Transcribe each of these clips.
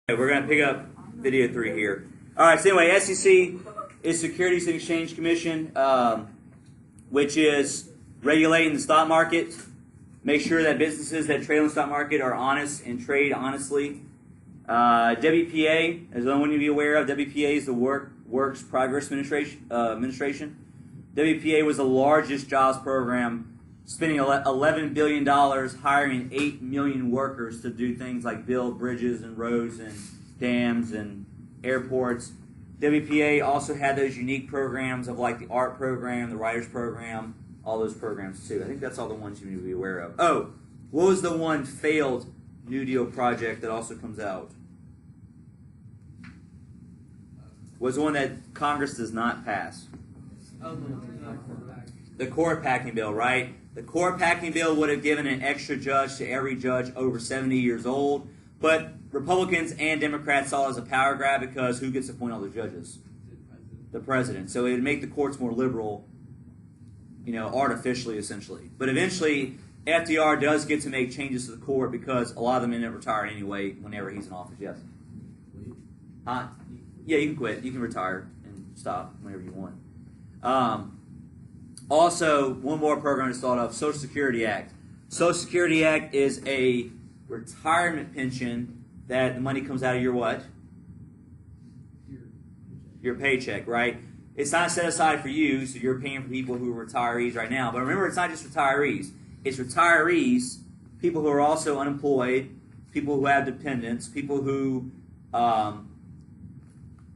We're going to pick up video 3 here. All right, so anyway, SEC is Securities and Exchange Commission, which is regulating the stock market, make sure that businesses that trade on the stock market are honest and trade honestly. WPA, as the one to be aware of, WPA is the Works Progress Administration. WPA was the largest jobs program, spending $11 billion, hiring 8 million workers to do things like build bridges and roads and dams and airports. WPA also had those unique programs of like the art program, the writers program, all those programs too. I think that's all the ones you need to be aware of. Oh, what was the one failed New Deal project that also comes out? Was the one that Congress does not pass? The court packing bill, right? The court packing bill would have given an extra judge to every judge over 70 years old, but Republicans and Democrats saw it as a power grab because who gets to appoint all the judges? The president. So it would make the courts more liberal, artificially, essentially. But eventually, FDR does get to make changes to the court because a lot of them end up retiring anyway whenever he's in office, yes. Yeah, you can quit. You can retire and stop whenever you want. Also, one more program is thought of, Social Security Act. Social Security Act is a retirement pension that the money comes out of your what? Your paycheck, right? It's not set aside for you, so you're paying for people who are retirees right now. But remember, it's not just retirees. It's retirees, people who are also unemployed, people who have dependents, people who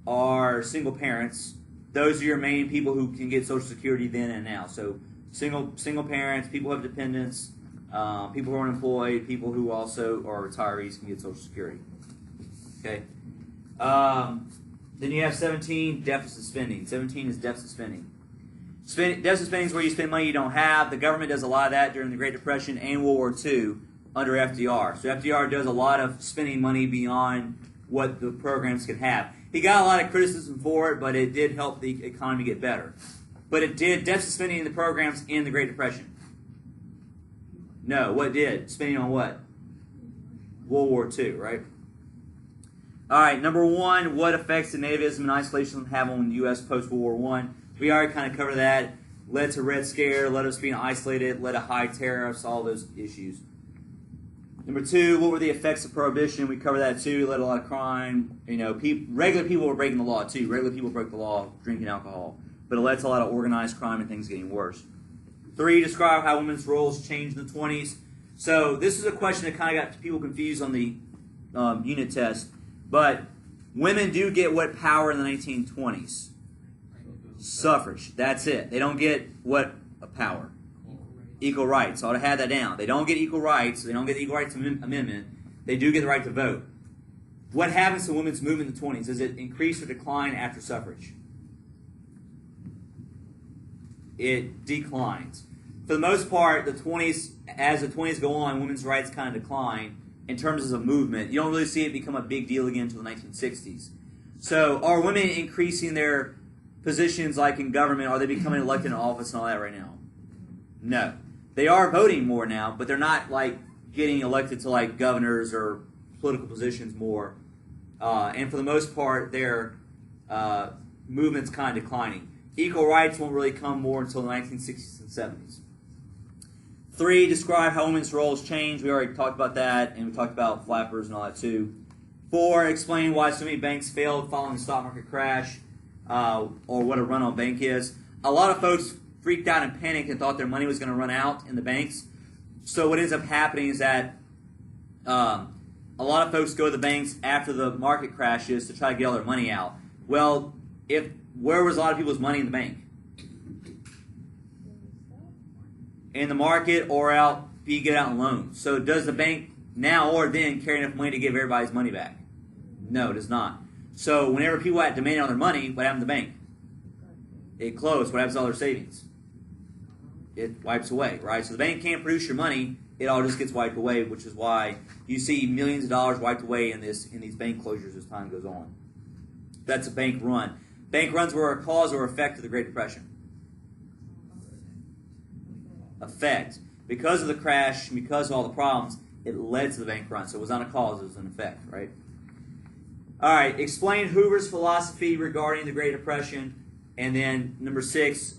are single parents. Those are your main people who can get Social Security then and now. So single parents, people who have dependents, people who are unemployed, people who also are retirees can get Social Security. Okay. Then you have 17, deficit spending. 17 is deficit spending. Deficit spending is where you spend money you don't have. The government does a lot of that during the Great Depression and World War II under FDR. So FDR does a lot of spending money beyond what the programs can have. He got a lot of criticism for it, but it did help the economy get better. But it did deficit spending in the programs in the Great Depression. No, what did? Spending on what? World War II, right? All right, number one, what effects did nativism and isolationism have on the U.S. post-World War I? We already kind of covered that. Led to Red Scare, led us being isolated, led to high tariffs, all those issues. Number two, what were the effects of Prohibition? We covered that too. It led to a lot of crime. Regular people were breaking the law too. Regular people broke the law drinking alcohol. But it led to a lot of organized crime and things getting worse. Three, describe how women's roles changed in the 20s. So this is a question that kind of got people confused on the unit test. But women do get what power in the 1920s? Suffrage. That's it. They don't get what power? Equal rights. I ought to have that down. They don't get equal rights. They don't get the Equal Rights Amendment. They do get the right to vote. What happens to women's movement in the 20s? Does it increase or decline after suffrage? It declines. For the most part, as the 20s go on, women's rights kind of decline in terms of movement. You don't really see it become a big deal again until the 1960s. So are women increasing their positions like in government? Are they becoming elected in office and all that right now? No. They are voting more now, but they're not like getting elected to like governors or political positions more. And for the most part, their movement's kind of declining. Equal rights won't really come more until the 1960s and 70s. Three, describe how women's roles change. We already talked about that, and we talked about flappers and all that too. Four, explain why so many banks failed following the stock market crash, or what a run on bank is. A lot of folks freaked out and panicked and thought their money was going to run out in the banks. So what ends up happening is that a lot of folks go to the banks after the market crashes to try to get all their money out. Well, where was a lot of people's money in the bank? In the market or out, you get out in loans. So does the bank now or then carry enough money to give everybody's money back? No, it does not. So whenever people had demanded on their money, what happened to the bank? It closed. What happens to all their savings? It wipes away, right? So the bank can't produce your money. It all just gets wiped away, which is why you see millions of dollars wiped away in these bank closures as time goes on. That's a bank run. Bank runs were a cause or effect of the Great Depression. Effect. Because of the crash, because of all the problems, it led to the bank run. So it was not a cause, it was an effect, right? All right, explain Hoover's philosophy regarding the Great Depression. And then number 6,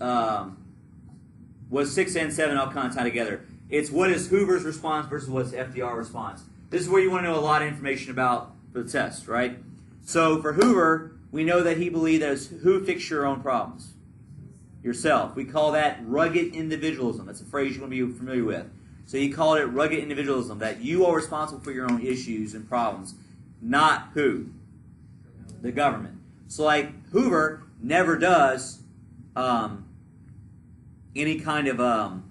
was 6 and 7 all kind of tie together. It's what is Hoover's response versus what's FDR response. This is where you want to know a lot of information about for the test, right? So for Hoover, we know that he believed that it's who fix your own problems? Yourself. We call that rugged individualism. That's a phrase you want to be familiar with. So he called it rugged individualism, that you are responsible for your own issues and problems, not who? The government. So like Hoover never does any kind of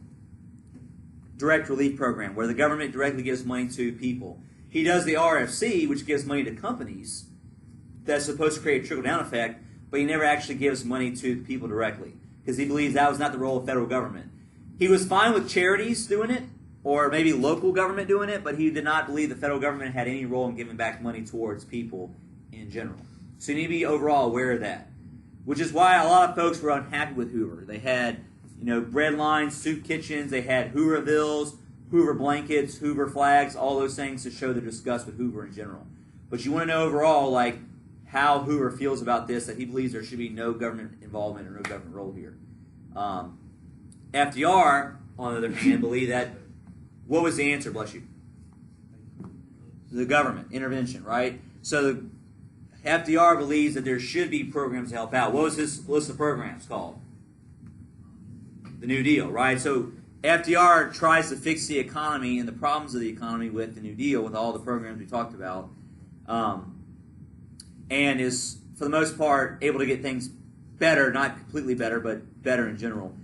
direct relief program where the government directly gives money to people. He does the RFC, which gives money to companies that's supposed to create a trickle-down effect, but he never actually gives money to the people directly because he believes that was not the role of federal government. He was fine with charities doing it or maybe local government doing it, but he did not believe the federal government had any role in giving back money towards people in general. So you need to be overall aware of that, which is why a lot of folks were unhappy with Hoover. They had, bread lines, soup kitchens. They had Hoovervilles, Hoover blankets, Hoover flags, all those things to show their disgust with Hoover in general. But you want to know overall, like, how Hoover feels about this, that he believes there should be no government involvement or no government role here. FDR, on the other hand, believed that, what was the answer, bless you? The government, intervention, right? So FDR believes that there should be programs to help out. What was his list of programs called? The New Deal, right? So FDR tries to fix the economy and the problems of the economy with the New Deal, with all the programs we talked about, and is, for the most part, able to get things better, not completely better, but better in general.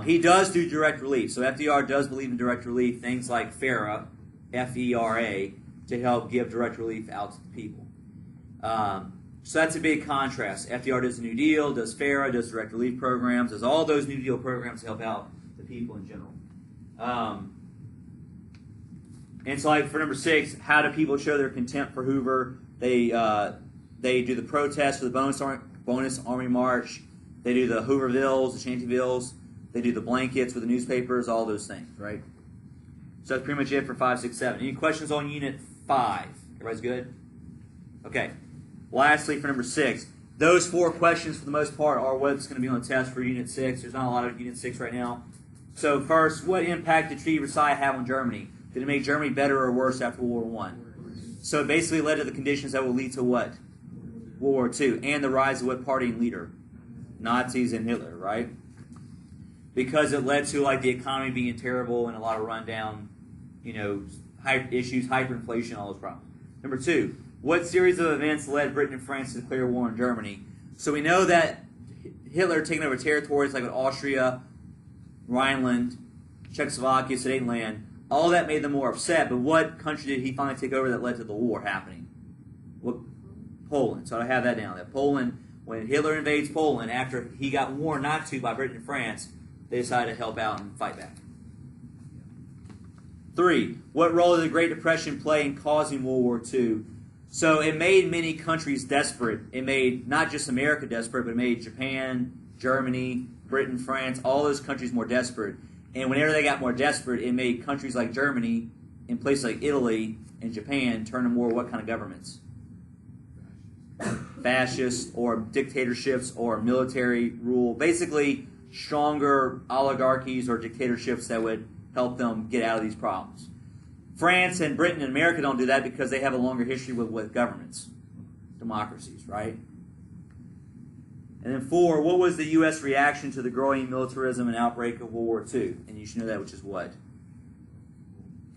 He does do direct relief. So FDR does believe in direct relief, things like FERA, F-E-R-A, to help give direct relief out to the people. So that's a big contrast. FDR does the New Deal, does FERA, does direct relief programs, does all those New Deal programs to help out the people in general. And so, like for number 6, how do people show their contempt for Hoover? They do the protest for the bonus army march. They do the Hoovervilles, the Shantyvilles. They do the blankets with the newspapers, all those things, right? So that's pretty much it for 5, 6, 7. Any questions on Unit 5? Everybody's good? Okay. Lastly, for number 6, those 4 questions for the most part are what's going to be on the test for Unit 6. There's not a lot of Unit 6 right now. So first, what impact did Treaty of Versailles have on Germany? Did it make Germany better or worse after World War I? So it basically led to the conditions that will lead to what? World War II. And the rise of what party and leader? Nazis and Hitler, right? Because it led to like the economy being terrible and a lot of rundown, issues, hyperinflation, all those problems. Number 2, what series of events led Britain and France to declare war on Germany? So we know that Hitler taking over territories like Austria, Rhineland, Czechoslovakia, Sudetenland, all that made them more upset. But what country did he finally take over that led to the war happening? Poland. So I have that down. That Poland, when Hitler invades Poland, after he got warned not to by Britain and France, they decided to help out and fight back. 3, what role did the Great Depression play in causing World War II? So it made many countries desperate. It made not just America desperate, but it made Japan, Germany, Britain, France, all those countries more desperate. And whenever they got more desperate, it made countries like Germany and places like Italy and Japan turn to more what kind of governments? Fascist or dictatorships or military rule. Basically, stronger oligarchies or dictatorships that would help them get out of these problems. France and Britain and America don't do that because they have a longer history with governments, democracies, right? And then 4, what was the U.S. reaction to the growing militarism and outbreak of World War II? And you should know that, which is what?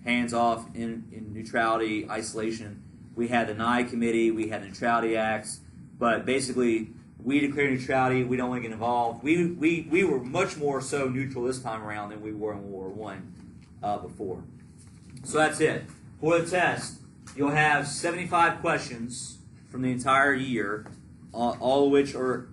Hands off, in neutrality, isolation. We had the Nye Committee, we had the Neutrality Acts, but basically we declared neutrality, we don't want to get involved. We were much more so neutral this time around than we were in World War I before. So that's it. For the test, you'll have 75 questions from the entire year, all of which are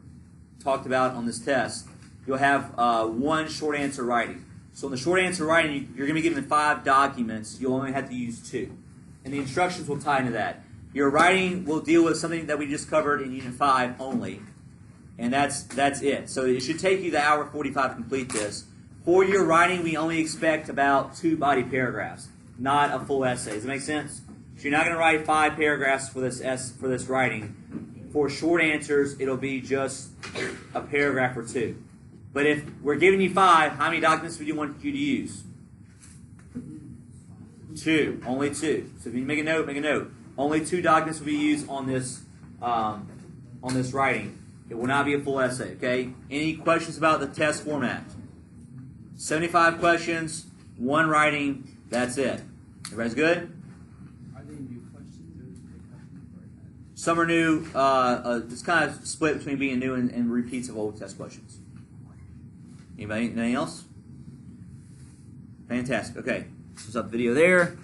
talked about on this test. You'll have 1 short answer writing. So in the short answer writing, you're going to be given 5 documents. You'll only have to use 2. And the instructions will tie into that. Your writing will deal with something that we just covered in Unit 5 only. And that's it. So it should take you the hour 45 to complete this. For your writing, we only expect about 2 body paragraphs, not a full essay. Does that make sense? So you're not going to write 5 paragraphs for this writing. For short answers, it'll be just a paragraph or 2. But if we're giving you 5, how many documents would you want you to use? 2. Only 2. So if you make a note, make a note. Only 2 documents will be used on this writing. It will not be a full essay, okay? Any questions about the test format? 75 questions, 1 writing, that's it. Everybody's good? Are they new questions or Some are new. It's kind of split between being new and repeats of old test questions. Anybody? Anything else? Fantastic. Okay. Let's stop the video there.